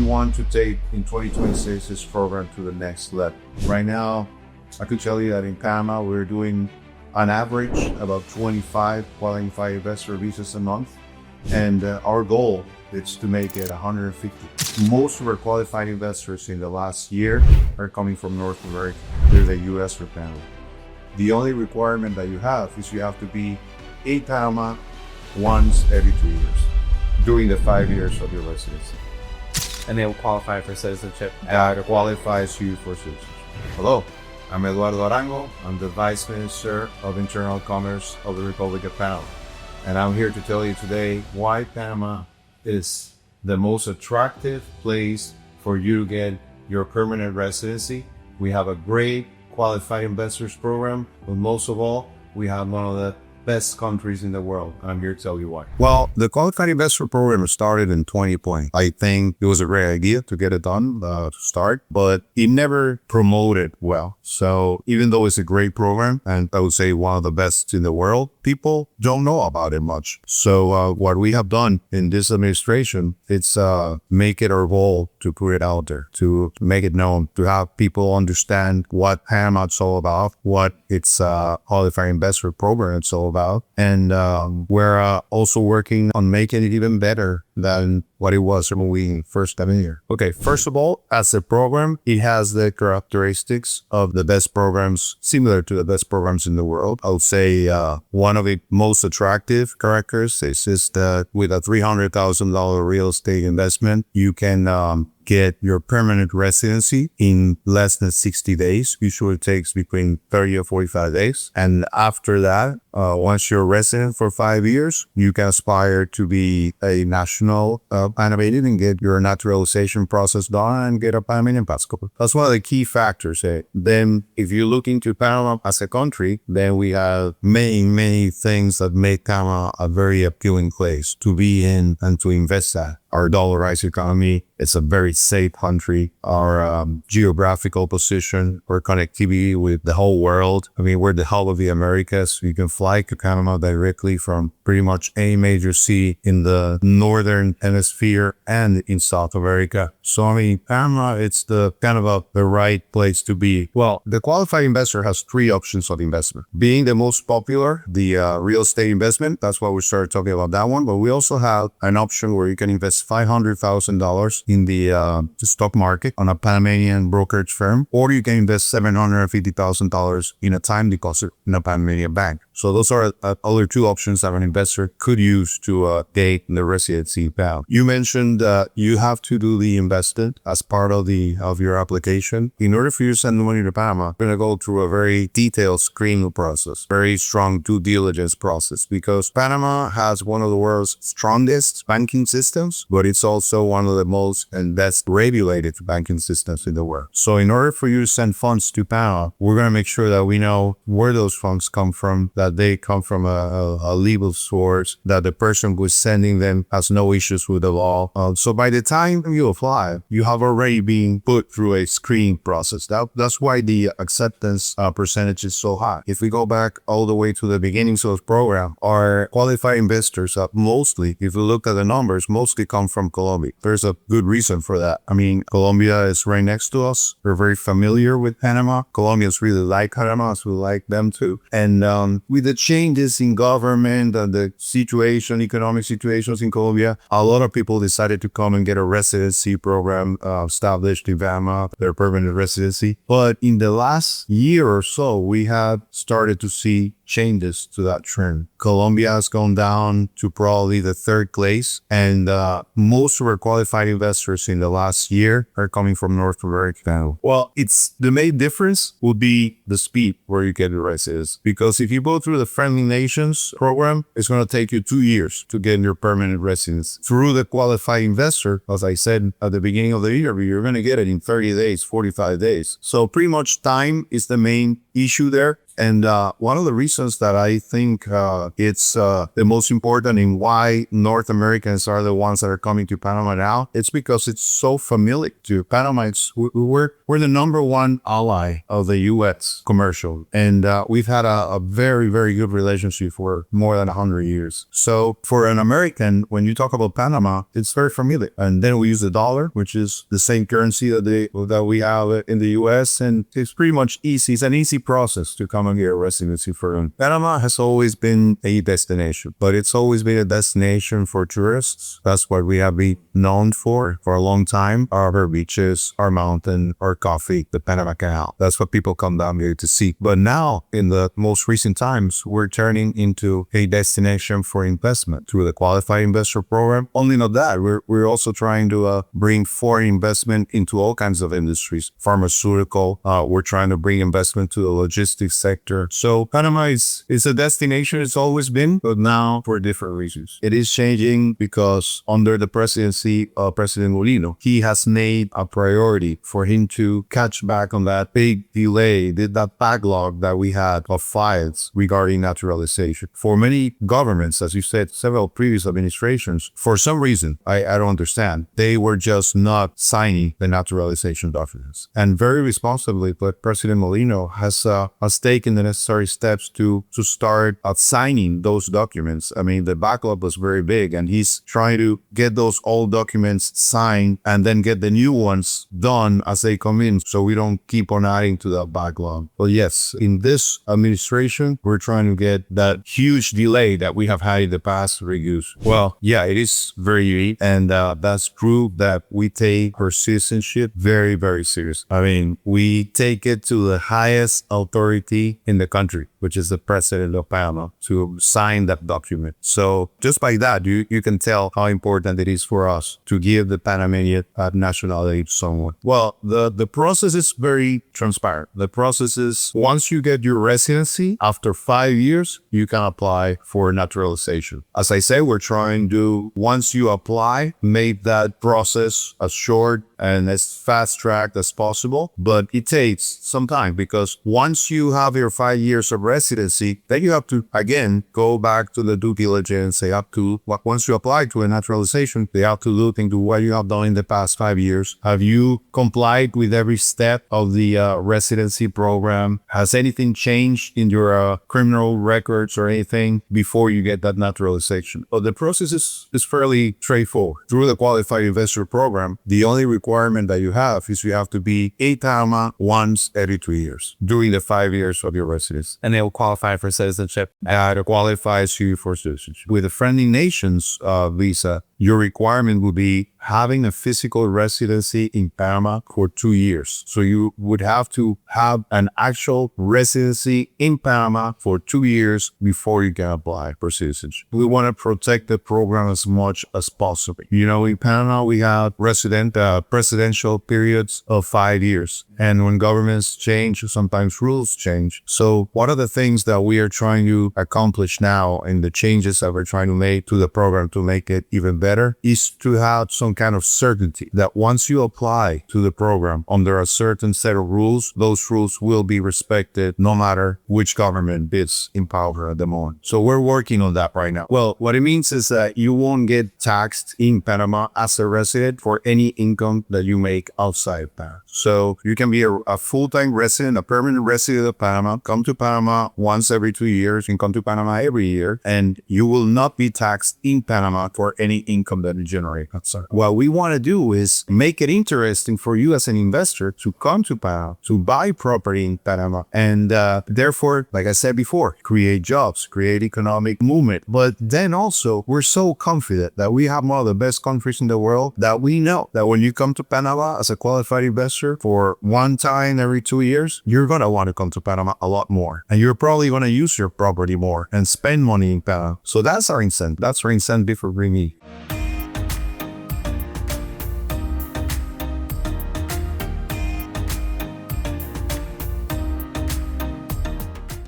want to take in 2026 this program to the next level. Right now, I could tell you that in Panama, we're doing on average about 25 qualified investor visas a month. And our goal is to make it 150. Most of our qualified investors in the last year are coming from North America. They're the US or Panama. The only requirement that you have is you have to be in Panama once every 2 years during the 5 years of your residency. And they will qualify for citizenship. That qualifies you for citizenship. Hello, I'm Eduardo Arango. I'm the Vice Minister of Internal Commerce of the Republic of Panama. And I'm here to tell you today why Panama is the most attractive place for you to get your permanent residency. We have a great qualified investors program, but most of all, we have one of the best countries in the world. I'm here to tell you why. Well, the qualified investor program started in 2020. I think it was a great idea to get it done to start, but it never promoted well. So even though it's a great program, and I would say one of the best in the world, people don't know about it much. So what we have done in this administration, it's make it our goal to put it out there, to make it known, to have people understand what Panama's all about, what its qualified investor program is all about. And we're also working on making it even better than what it was when we first came here. Okay, first of all, as a program, it has the characteristics of the best programs, similar to the best programs in the world. I would say one of the most attractive characteristics is that with a $300,000 real estate investment, you can get your permanent residency in less than 60 days. Usually it takes between 30 or 45 days. And after that, once you're a resident for 5 years, you can aspire to be a national Panamanian and get your naturalization process done and get a Panamanian passport. That's one of the key factors. Then if you look into Panama as a country, then we have many things that make Panama a very appealing place to be in and to invest at. Our dollarized economy, it's a very safe country. Our geographical position, our connectivity with the whole world. I mean, we're the hub of the Americas. You can fly to Panama directly from pretty much any major city in the northern hemisphere and in South America. So, I mean, Panama, it's the kind of the right place to be. Well, the qualified investor has 3 options of investment. Being the most popular, the real estate investment, that's why we started talking about that one. But we also have an option where you can invest $500,000 in the stock market on a Panamanian brokerage firm, or you can invest $750,000 in a time deposit in a Panamanian bank. So those are other 2 options that an investor could use to date the residency path. You mentioned you have to do the investment as part of your application. In order for you to send the money to Panama, you're going to go through a very detailed screening process, very strong due diligence process, because Panama has one of the world's strongest banking systems, but it's also one of the most and best regulated banking systems in the world. So in order for you to send funds to Panama, we're going to make sure that we know where those funds come from, that they come from a legal source, that the person who's sending them has no issues with the law. So by the time you apply, you have already been put through a screening process. That's why the acceptance percentage is so high. If we go back all the way to the beginnings of the program, our qualified investors mostly, if you look at the numbers, mostly come from Colombia. There's a good reason for that. I mean, Colombia is right next to us. We're very familiar with Panama. Colombians really like Panama, so we like them too. And with the changes in government and the economic situations in Colombia, a lot of people decided to come and get a residency program established in Panama, their permanent residency. But in the last year or so, we have started to see changes to that trend. Colombia has gone down to probably the 3rd place, and most of our qualified investors in the last year are coming from North America. Well, it's the main difference would be the speed where you get the residency, because if you go through the Friendly Nations program, it's going to take you 2 years to get your permanent residence. Through the qualified investor, as I said at the beginning of the year, you're going to get it in 30 days, 45 days. So pretty much time is the main issue there. And one of the reasons that I think it's the most important in why North Americans are the ones that are coming to Panama now, it's because it's so familiar to Panama. We're the number one ally of the U.S. commercial, and we've had a very, very good relationship for more than 100 years. So for an American, when you talk about Panama, it's very familiar. And then we use the dollar, which is the same currency that we have in the U.S., and it's pretty much easy. It's an easy process to come and get a residency for them. Panama has always been a destination, but it's always been a destination for tourists. That's what we have been known for a long time. Our beaches, our mountain, our coffee, the Panama Canal. That's what people come down here to see. But now, in the most recent times, we're turning into a destination for investment through the Qualified Investor Program. Only not that, we're also trying to bring foreign investment into all kinds of industries. Pharmaceutical, we're trying to bring investment to the logistics sector. So Panama is a destination it's always been, but now for different reasons. It is changing because under the presidency of President Molino, he has made a priority for him to catch back on that big delay, that backlog that we had of files regarding naturalization. For many governments, as you said, several previous administrations, for some reason, I don't understand, they were just not signing the naturalization documents. And very responsibly, but President Molino has taken the necessary steps to start signing those documents. I mean, the backlog was very big, and he's trying to get those old documents signed and then get the new ones done as they come in, so we don't keep on adding to that backlog. But yes, in this administration, we're trying to get that huge delay that we have had in the past reduced. Well, yeah, it is very unique, and that's proof that we take our citizenship very, very serious. I mean, we take it to the highest authority in the country, which is the president of Panama, to sign that document. So just by that, you can tell how important it is for us to give the Panamanian nationality to someone. Well, the process is very transparent. The process is, once you get your residency, after 5 years, you can apply for naturalization. As I say, we're trying to, once you apply, make that process as short and as fast-tracked as possible. But it takes some time, because once you have your 5 years of residency, then you have to, again, go back to the due diligence. They have to, once you apply to a naturalization, they have to look into what you have done in the past 5 years. Have you complied with every step of the residency program? Has anything changed in your criminal records or anything before you get that naturalization? But the process is fairly straightforward. Through the Qualified Investor Program, the only requirement that you have is you have to be in Panama once every 2 years during the 5 years of your residence. And they will qualify for citizenship. It qualifies you for citizenship. With the Friendly Nations visa, your requirement would be having a physical residency in Panama for 2 years. So you would have to have an actual residency in Panama for 2 years before you can apply for citizenship. We want to protect the program as much as possible. You know, in Panama, we have presidential periods of 5 years. And when governments change, sometimes rules change. So one of the things that we are trying to accomplish now, and the changes that we're trying to make to the program to make it even better, is to have some kind of certainty that once you apply to the program under a certain set of rules, those rules will be respected no matter which government is in power at the moment. So we're working on that right now. Well, what it means is that you won't get taxed in Panama as a resident for any income that you make outside Panama. So you can be a full-time resident, a permanent resident of Panama, come to Panama once every 2 years, and come to Panama every year, and you will not be taxed in Panama for any income that you generate outside. What we want to do is make it interesting for you as an investor to come to Panama, to buy property in Panama, and therefore, like I said before, create jobs, create economic movement. But then also, we're so confident that we have one of the best countries in the world, that we know that when you come to Panama as a qualified investor for one time every 2 years, you're going to want to come to Panama a lot more. And you're probably going to use your property more and spend money in Panama. So that's our incentive. That's our incentive for bringing